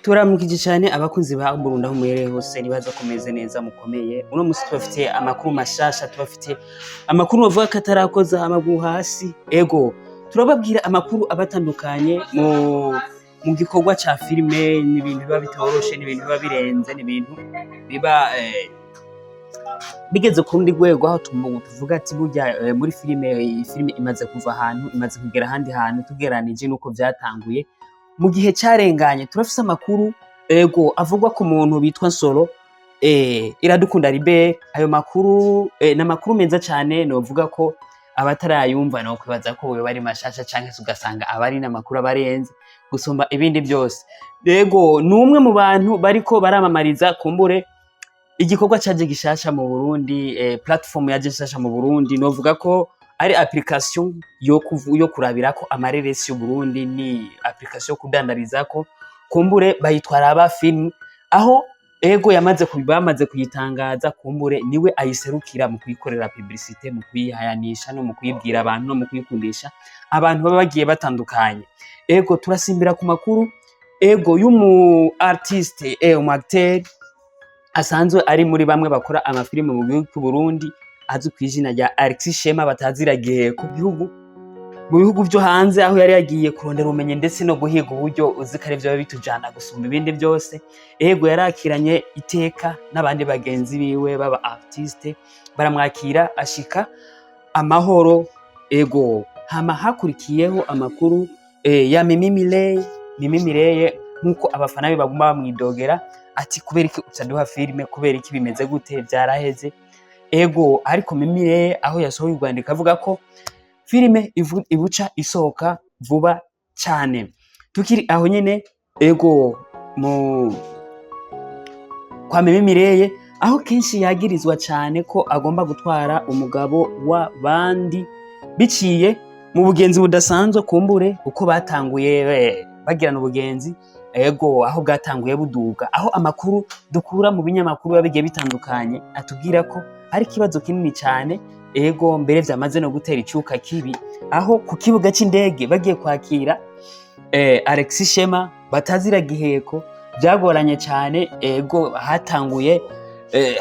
Turamukije cyane abakunzi ba Burundi aho muhereye hose nibaza komeze neza mukomeye. Uno musi tubafite amakuru mashasha, tubafite amakuru bavuga ko atarakoza amaguru hasi. Ego turababwira amakuru abatandukanye mu gikorwa ca filime, n'ibintu biba bitoroshe, n'ibintu biba birenze, n'ibintu biba bigeze ku rundi rwego, aho tuvuga ati burya muri filime imaze kuva ahantu, imaze kugera ahandi hantu tugeranije nuko vyatanguye mu gihe carenganye. Turafise amakuru ego avugwa ku muntu bitwa Nsoro Iradukunda Albert. Ayo makuru n'amakuru meza cane, novuga ko abatarayumva no kwibaza ko we bari mashasha canke ugasanga abari n'amakuru abarenze gusumba ibindi byose. Ego numwe mu bantu bariko baramamariza kumbure igikorwa caje gishasha mu Burundi, platform yaje gishasha mu Burundi, novuga ko ari application yo kurabirako amareresi y'u Burundi, ni application yo kudandarizako kumbure bayitwara aba film, aho ego bamaze kuyitangaza kumbure niwe ayiserukira mu kuyikorera publicité, mu kuyihayanisha no mu kuyibwira abantu no mu kuyikundisha abantu baba bagiye batandukanye. Ego turasimbira ku makuru ego y'umu artiste umu acteur asanzwe ari muri bamwe bakora amafilime mu gihugu cy'u Burundi, azwi kw'izina rya Alexis Shema bataziragiye mu bihugu vyo hanze, aho yari yagiye kurondera ubumenyi ndetse no guhiga uburyo uzikare vyo bitujana gusumba ibindi byose. Ego yarakiranye iteka n'abandi bagenzi biwe baba artiste, baramwakira ashika amahoro. Ego hama hakurikiyeho amakuru ya Mimi Mireille nkuko abafana be baguma bamwidogera ati kubera iki utaduha filime, kubera iki bimeze gute, byaraheze. Ego ariko Mimi Mireille aho yasohoye urwandiko avuga ko filime ibuca isohoka vuba cyane. Tukiri aho nyene ego kwa Mimi Mireille, aho kenshi yagirizwa cyane ko agomba gutwara umugabo wa bandi biciye mu bugenzi budasanzwe, kumbure uko batanguye bagirana ubugenzi. Ego aho bwatanguye buduga, aho amakuru dukura mu binyamakuru bigiye bitandukanye atubwira ko ari kibazo kinini cyane. Ego mbere vyamaze no gutera icuka kibi, aho ku kibuga c'indege bagiye kwakira Alexis Shema batazira giheko, byagoranye cyane. Ego hatanguye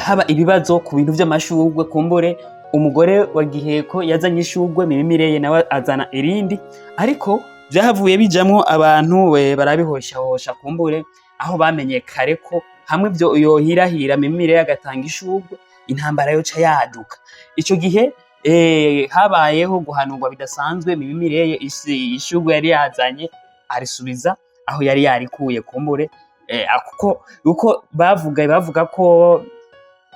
haba ibibazo ku bintu vy'amashurwe, kumbure umugore wa giheko yazanye ishurwe, Mimi Mireille nawe azana irindi, ariko vyahavuye bijamwo abantu barabihoshahosha kumbure, aho bamenye kare ko hamwe vyo yohirahira Mimi Mireille agatanga ishurwe, intambara yoca yaduka. Ico gihe habayeho guhanurwa bidasanzwe. Mimi Mireille ishurwe yari yazanye arisubiza aho yari yarikuye, kumbure uko bavuga ko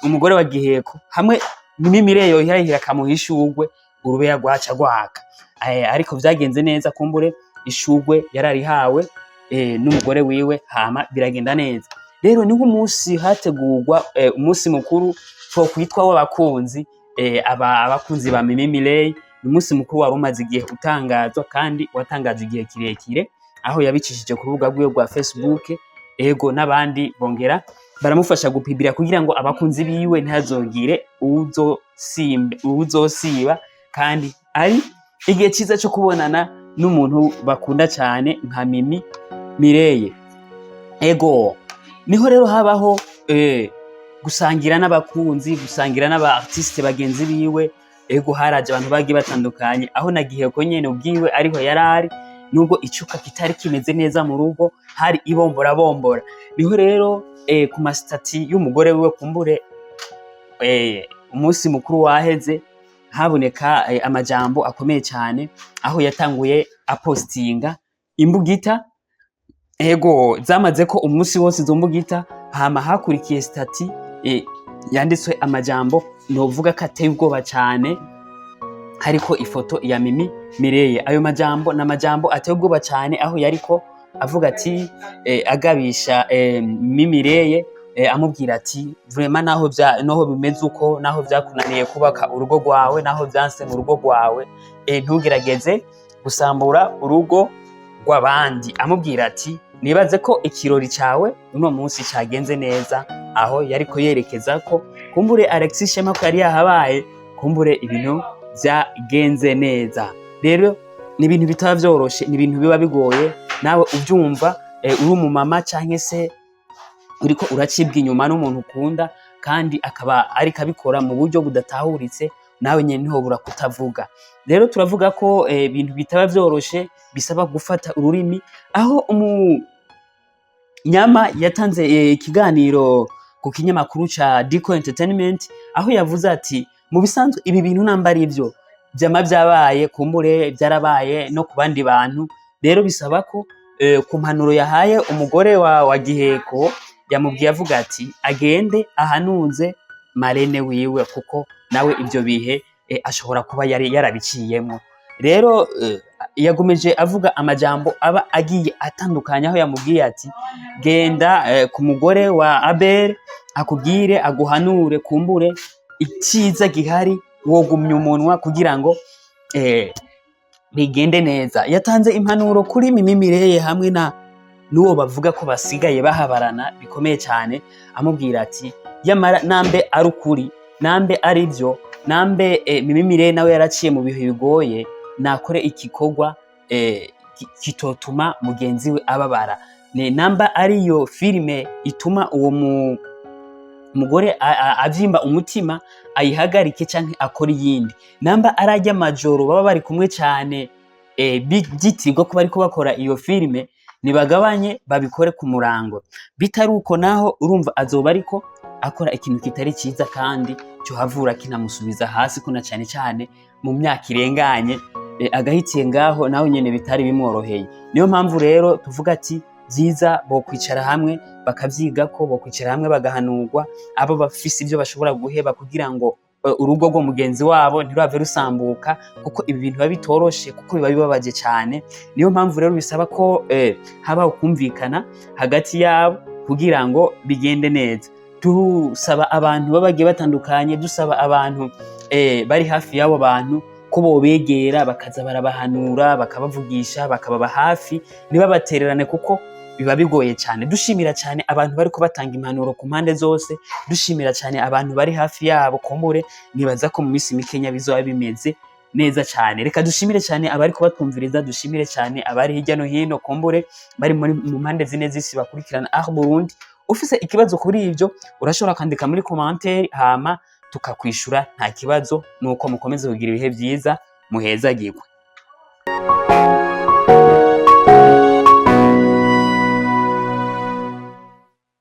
umugore wa giheko hamwe Mimi Mireille yohirahira akamuha ishurwe, urubeya rwaca rwaka. Ariko vyagenze neza, kumbure ishurwe yararihawe n'umugore wiwe, hama biragenda neza. Rero ni nk'umunsi hategurwa umunsi mukuru two kwitwa w'abakunzi, abakunzi ba Mimi Mireille. Ni umunsi mukuru wari umaze igihe utangazwa, kandi watangaje igihe kirekire, aho yabicishije ku rubuga rwiwe rwa Facebook. Ego n'abandi bongera baramufasha gupibira kugira ngo abakunzi biwe ntihazogire uwuzosiba, kandi ari igihe ciza cyo kubonana n'umuntu bakunda cyane nka Mimi Mireille. Ego niho rero habaho gusangira n'abakunzi, gusangira n'aba artiste bagenzi biwe. Ego haraje abantu bagiye batandukanye, aho nagiye ko nyene ubwiwe ariho yarari, nubwo icuka kitari kimeze neza mu rugo, hari ibombora. Niho rero ku mastati y'umugore wiwe, kumbure umunsi mukuru waheze, haboneka amajambo akomeye cyane, aho yatanguye apostinga imbugita. Ego zamaze ko umunsi wose izo mbugita, hama hakurikiye stati yanditswe amajambo novuga ko ateye ubwoba cyane, hariko ifoto ya Mimi Mireille. Ayo majambo n'amajambo ateye ubwoba cyane, aho yariko avuga ati agabisha Mimi Mireille, amubwira ati vraiment naho bimeze uko, naho vyakunaniye kubaka urugo rwawe, naho vyanse mu rugo rwawe, ntugerageze gusambura urugo rw'abandi. Amubwira ati nibaze ko ikirori cawe uno munsi cagenze neza, aho yariko yerekeza ko kumbure Alexis Shema ko yari yahabaye, kumbure ibintu vyagenze neza. Rero ni ibintu bitaba vyoroshe, ni ibintu biba bigoye, nawe ubyumva uri umumama canke se uriko uracibwa inyuma n'umuntu ukunda kandi akaba ariko abikora mu buryo budatahuritse, nawe nyene ntihobura kutavuga. Rero turavuga ko ibintu bitaba vyoroshe bisaba gufata ururimi, aho Nyama yatanze ikiganiro ku kinyamakuru ca Dico Entertainment, aho yavuze ati mu bisanzwe ibi bintu namba ari ivyo vyama vyabaye, kumbure vyarabaye no ku bandi bantu, rero bisaba ko ku mpanuro yahaye umugore wa Giheko, yamubwiye avuga ati agende ahanuze marene wiwe kuko nawe ivyo bihe ashobora kuba yarabiciyemwo. Rero yagomeje avuga amajambo aba agiye atandukanye, aho yamubwiye ati genda ku mugore wa Abel akubwire aguhanure, kumbure iciza gihari wogumya umunwa kugira ngo bigende neza. Yatanze impanuro kuri Mimi Mireye hamwe n'uwo bavuga ko basigaye bahabarana bikomeye cyane, amubwira ati yamara nambe ari ukuri, nambe ari byo, nambe Mimi Mireye nawe yaraciye mu bihe bigoye, nakore igikorwa kitotuma mugenzi we ababara. Namba ariyo filime ituma uwo mugore avyimba umutima, ayihagarike canke akora iyindi. Namba arajya amajoro baba bari kumwe cyane byitirwa ko bariko bakora iyo filime, nibagabanye babikore ku murango. Bitari uko naho urumva azoba ariko akora ikintu kitari ciza kandi cyo havura kinamusubiza hasi, kuna cyane cyane mu myaka irenganye agahitiye ngaho naho nyene bitari bimworoheye. Niyo mpamvu rero tuvuga ati byiza bo kwicara hamwe bakavyiga ko, bo kwicara hamwe bagahanurwa, abo bafise ibyo bashobora guheba kugira ngo urugo rwo mugenzi wabo ntirwave rusambuka, kuko ibi bintu biba bitoroshe, kuko biba bibabaje cyane. Niyo mpamvu rero bisaba ko haba ukumvikana hagati yabo kugira ngo bigende neza. Dusaba abantu babagiye batandukanye, dusaba abantu bari hafi y'abo bantu ko bobegera bakaza barabahanura, bakabavugisha, bakababa hafi, ntibabatererane kuko biba bigoye cyane. Dushimira cyane abantu bariko batanga impanuro ku mpande zose, dushimira cyane abantu bari hafi yabo, kumbure nibaza ko mu minsi mikenya bizoba bimeze neza cyane. Reka dushimire cyane abari kubatumviriza, dushimire cyane abari hirya no hino, kumbure bari mu mpande zine z'isi bakurikirana Aho Burundi. Ufise ikibazo kuri ivyo urashobora kwandika muri commentaire, hama tukakwishura nta kibazo. Nuko mukomeze kugira ibihe byiza, muhezagirwe.